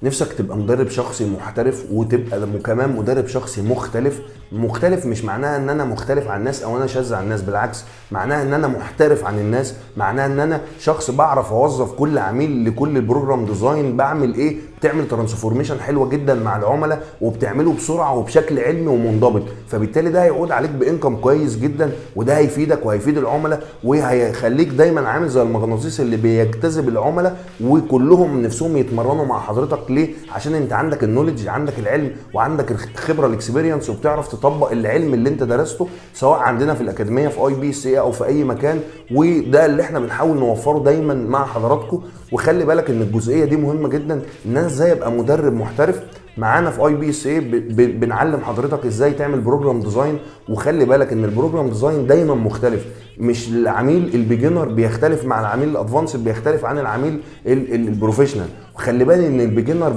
نفسك تبقى مدرب شخصي محترف وتبقى كمان مدرب شخصي مختلف مش معناها ان انا مختلف عن الناس او انا شاذ عن الناس، بالعكس معناها ان انا محترف عن الناس، معناها ان انا شخص بعرف اوظف كل عميل لكل البروجرام ديزاين بعمل ايه، بتعمل ترانسفورميشن حلوه جدا مع العملاء وبتعمله بسرعه وبشكل علمي ومنضبط، فبالتالي ده هيعود عليك بانكم كويس جدا، وده هيفيدك وهيفيد العملاء وهيخليك دايما عامل زي المغناطيس اللي بيجتذب العملاء وكلهم نفسهم يتمرنوا مع حضرتك. ليه؟ عشان انت عندك النوليدج، عندك العلم وعندك الخبره الاكسبيرينس وبتعرف تطبق العلم اللي انت درسته سواء عندنا في الاكاديميه في IBCA او في اي مكان، وده اللي احنا بنحاول نوفره دايما مع حضراتكم. وخلي بالك ان الجزئيه دي مهمه جدا، ان انا ازاي ابقى مدرب محترف. معانا في IBCA بنعلم حضرتك ازاي تعمل بروجرام ديزاين، وخلي بالك ان البروجرام ديزاين دايما مختلف، مش العميل البيجنر بيختلف مع العميل الادفانسد، بيختلف عن العميل البروفيشنال. وخلي بالك ان البيجنر